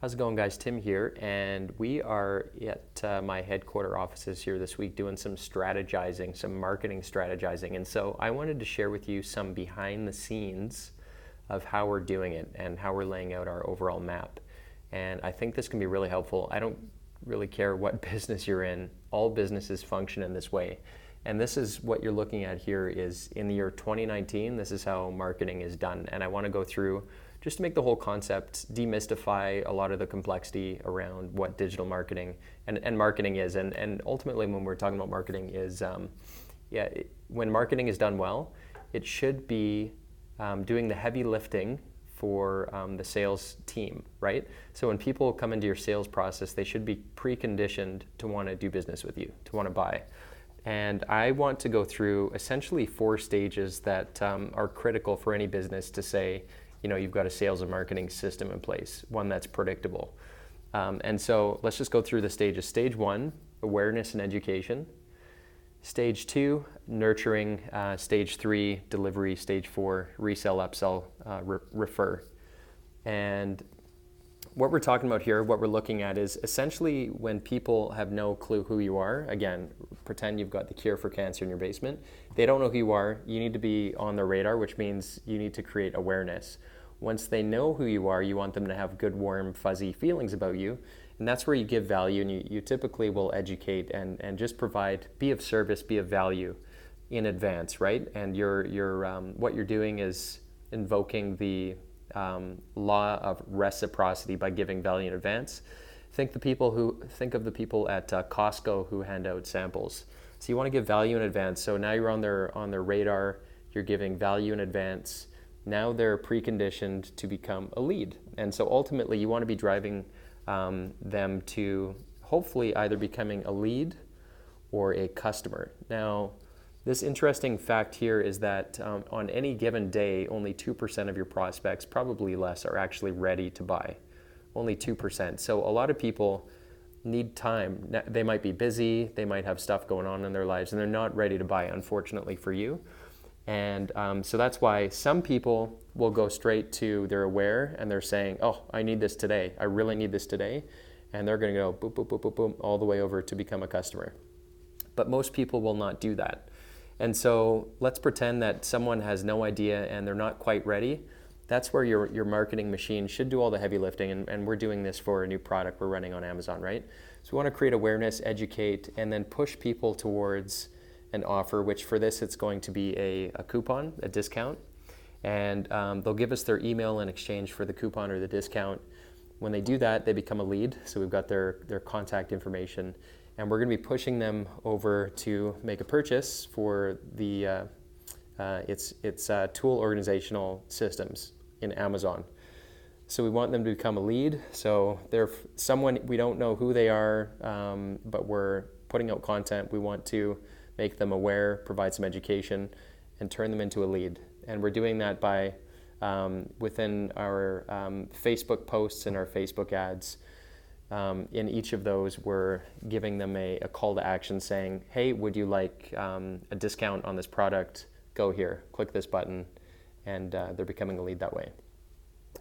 How's it going, guys? Tim here, and we are at my headquarter offices here this week doing some strategizing, some marketing strategizing. And so I wanted to share with you some behind the scenes of how we're doing it and how we're laying out our overall map. And I think this can be really helpful. I don't really care what business you're in. All businesses function in this way. And this is what you're looking at here is in the year 2019, this is how marketing is done. And I want to go through just to make the whole concept, demystify a lot of the complexity around what digital marketing and marketing is. And ultimately, when we're talking about marketing is, when marketing is done well, it should be doing the heavy lifting for the sales team, right? So when people come into your sales process, they should be preconditioned to want to do business with you, to want to buy. And I want to go through essentially 4 stages that are critical for any business to say, you've got a sales and marketing system in place, one that's predictable. And so let's just go through the stages. Stage 1, awareness and education. Stage 2, nurturing. Stage 3, delivery. Stage 4, resell, upsell, refer. And what we're talking about here, what we're looking at is essentially when people have no clue who you are. Again, pretend you've got the cure for cancer in your basement. They don't know who you are. You need to be on their radar, which means you need to create awareness. Once they know who you are, you want them to have good, warm, fuzzy feelings about you. And that's where you give value, and you typically will educate and just provide, be of service, be of value in advance, right? And what you're doing is invoking the law of reciprocity by giving value in advance. Think of the people at Costco who hand out samples. So you want to give value in advance. So now you're on their radar. You're giving value in advance. Now they're preconditioned to become a lead. And so ultimately, you want to be driving them to hopefully either becoming a lead or a customer. Now, this interesting fact here is that on any given day, only 2% of your prospects, probably less, are actually ready to buy. Only 2%. So a lot of people need time. They might be busy, they might have stuff going on in their lives, and they're not ready to buy, unfortunately for you. And so that's why some people will go straight to, they're aware, and they're saying, oh, I need this today. I really need this today. And they're going to go boop, boop, boop, boop, boop, all the way over to become a customer. But most people will not do that. And so let's pretend that someone has no idea and they're not quite ready. That's where your marketing machine should do all the heavy lifting. And we're doing this for a new product we're running on Amazon, right? So we want to create awareness, educate, and then push people towards an offer, which for this, it's going to be a coupon, a discount. And they'll give us their email in exchange for the coupon or the discount. When they do that, they become a lead. So we've got their contact information. And we're going to be pushing them over to make a purchase for the it's tool organizational systems in Amazon. So we want them to become a lead. So they're someone, we don't know who they are, but we're putting out content. We want to make them aware, provide some education, and turn them into a lead. And we're doing that by within our Facebook posts and our Facebook ads. In each of those, we're giving them a call to action saying, hey, would you like a discount on this product? Go here, click this button, and they're becoming a lead that way.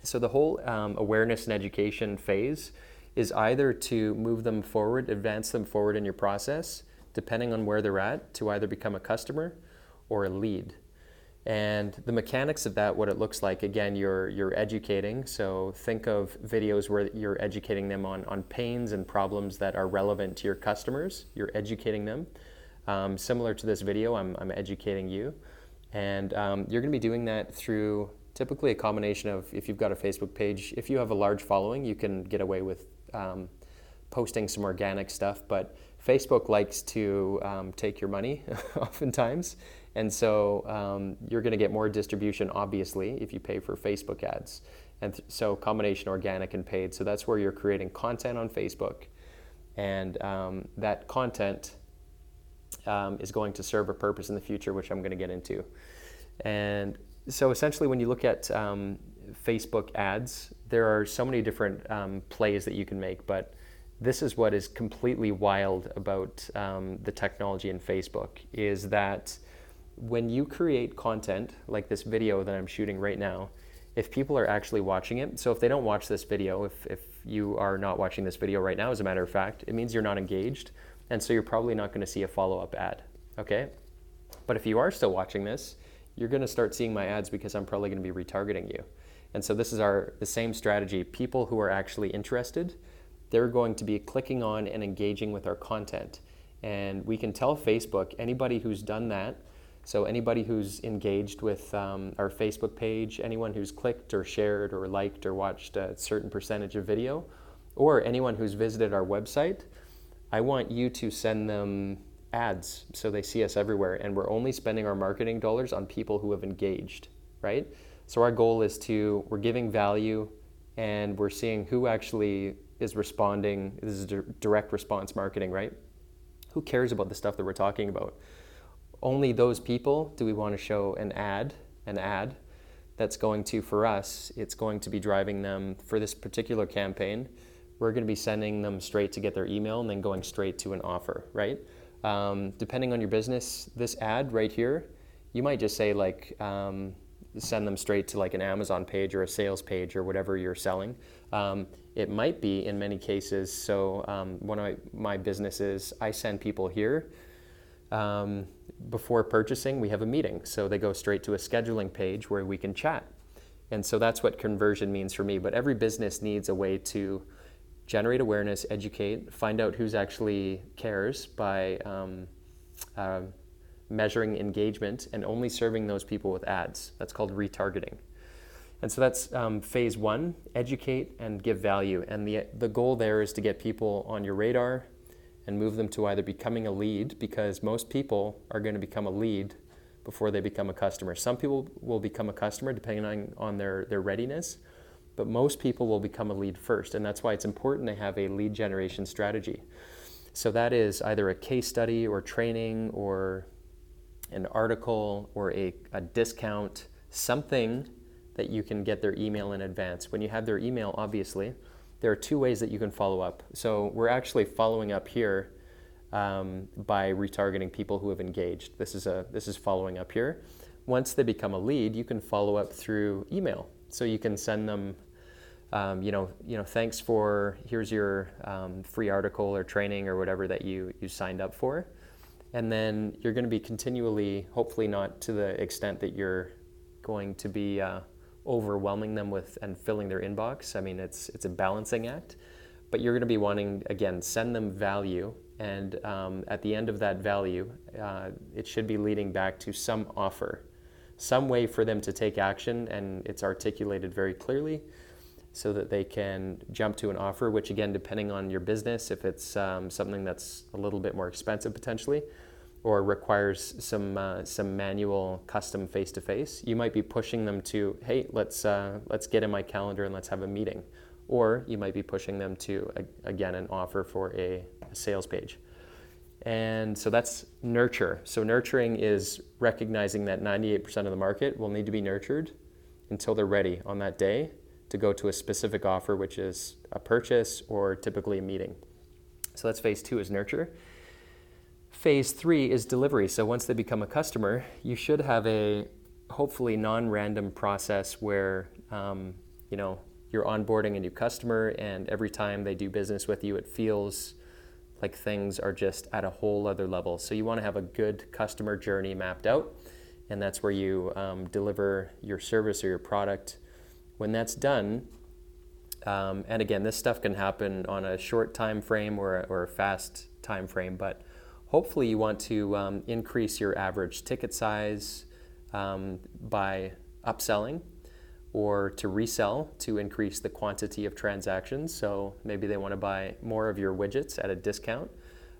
So the whole awareness and education phase is either to move them forward, advance them forward in your process, depending on where they're at, to either become a customer or a lead. And the mechanics of that, what it looks like, again, you're educating. So think of videos where you're educating them on pains and problems that are relevant to your customers. You're educating them. Similar to this video, I'm educating you. And you're going to be doing that through typically a combination of, if you've got a Facebook page, if you have a large following, you can get away with posting some organic stuff. But Facebook likes to take your money oftentimes. And so you're going to get more distribution, obviously, if you pay for Facebook ads. And so combination organic and paid. So that's where you're creating content on Facebook. And that content is going to serve a purpose in the future, which I'm going to get into. And so essentially, when you look at Facebook ads, there are so many different plays that you can make. But this is what is completely wild about the technology in Facebook, is that when you create content like this video that I'm shooting right now, if people are actually watching it, so if they don't watch this video, if you are not watching this video right now, as a matter of fact, it means you're not engaged. And so you're probably not going to see a follow-up ad, okay? But if you are still watching this, you're going to start seeing my ads because I'm probably going to be retargeting you. And so this is the same strategy. People who are actually interested, they're going to be clicking on and engaging with our content. And we can tell Facebook, anybody who's done that, so anybody who's engaged with our Facebook page, anyone who's clicked or shared or liked or watched a certain percentage of video, or anyone who's visited our website, I want you to send them ads so they see us everywhere. And we're only spending our marketing dollars on people who have engaged, right? So our goal is we're giving value and we're seeing who actually is responding. This is direct response marketing, right? Who cares about the stuff that we're talking about? Only those people do we want to show an ad that's going to, for us, it's going to be driving them for this particular campaign. We're going to be sending them straight to get their email and then going straight to an offer, right? Depending on your business, this ad right here, you might just say like, send them straight to like an Amazon page or a sales page or whatever you're selling. It might be in many cases, so one of my businesses, I send people here. Before purchasing, we have a meeting. So they go straight to a scheduling page where we can chat. And so that's what conversion means for me. But every business needs a way to generate awareness, educate, find out who's actually cares by measuring engagement and only serving those people with ads. That's called retargeting. And so that's phase one, educate and give value. And the goal there is to get people on your radar and move them to either becoming a lead, because most people are going to become a lead before they become a customer. Some people will become a customer depending on their readiness, but most people will become a lead first. And that's why it's important to have a lead generation strategy. So that is either a case study or training or an article or a discount, something that you can get their email in advance. When you have their email, obviously, there are two ways that you can follow up. So we're actually following up here by retargeting people who have engaged. This is following up here. Once they become a lead, you can follow up through email. So you can send them, thanks for, here's your free article or training or whatever that you signed up for. And then you're going to be continually, hopefully not to the extent that you're going to be overwhelming them with and filling their inbox. I mean, it's a balancing act, but you're going to be wanting, again, send them value. And at the end of that value, it should be leading back to some offer, some way for them to take action, and it's articulated very clearly so that they can jump to an offer, which again, depending on your business, if it's something that's a little bit more expensive potentially, or requires some manual custom face-to-face, you might be pushing them to, hey, let's get in my calendar and let's have a meeting. Or you might be pushing them to, again, an offer for a sales page. And so that's nurture. So nurturing is recognizing that 98% of the market will need to be nurtured until they're ready on that day to go to a specific offer, which is a purchase or typically a meeting. So that's phase two, is nurture. Phase three is delivery. So once they become a customer, you should have a hopefully non-random process where you're onboarding a new customer, and every time they do business with you, it feels like things are just at a whole other level. So you want to have a good customer journey mapped out, and that's where you deliver your service or your product. When that's done, and again, this stuff can happen on a short time frame or a fast time frame, but hopefully you want to increase your average ticket size by upselling, or to resell to increase the quantity of transactions. So maybe they want to buy more of your widgets at a discount.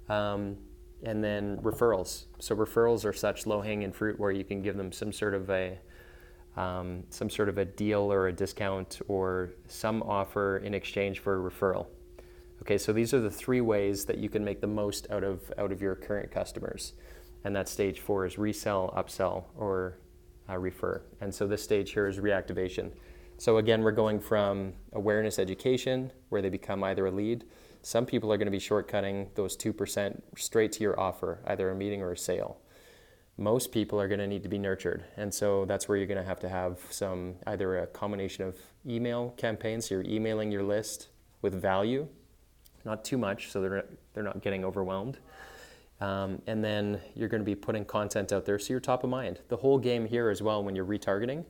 And then referrals. So referrals are such low-hanging fruit where you can give them some sort of a deal or a discount or some offer in exchange for a referral. Okay, so these are the three ways that you can make the most out of your current customers. And that stage 4 is resell, upsell, or refer. And so this stage here is reactivation. So again, we're going from awareness education, where they become either a lead. Some people are going to be shortcutting those 2% straight to your offer, either a meeting or a sale. Most people are going to need to be nurtured. And so that's where you're going to have some, either a combination of email campaigns, so you're emailing your list with value, not too much, so they're not getting overwhelmed. And then you're going to be putting content out there so you're top of mind. The whole game here as well, when you're retargeting,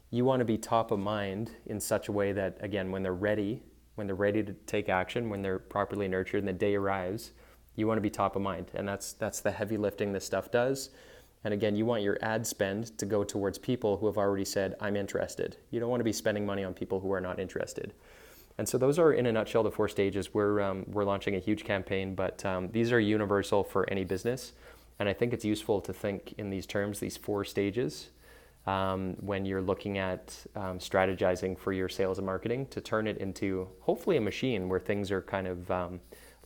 you want to be top of mind in such a way that, again, when they're ready to take action, when they're properly nurtured and the day arrives, you want to be top of mind. And that's the heavy lifting this stuff does. And again, you want your ad spend to go towards people who have already said, I'm interested. You don't want to be spending money on people who are not interested. And so those are, in a nutshell, the 4 stages. We're launching a huge campaign, but these are universal for any business. And I think it's useful to think in these terms, these 4 stages, when you're looking at strategizing for your sales and marketing, to turn it into hopefully a machine where things are kind of a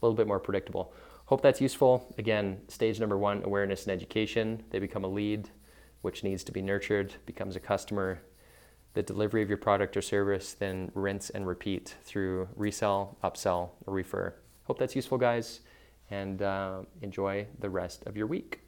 little bit more predictable. Hope that's useful. Again, stage number 1, awareness and education. They become a lead, which needs to be nurtured, becomes a customer. The delivery of your product or service, then rinse and repeat through resell, upsell, or refer. Hope that's useful, guys, and enjoy the rest of your week.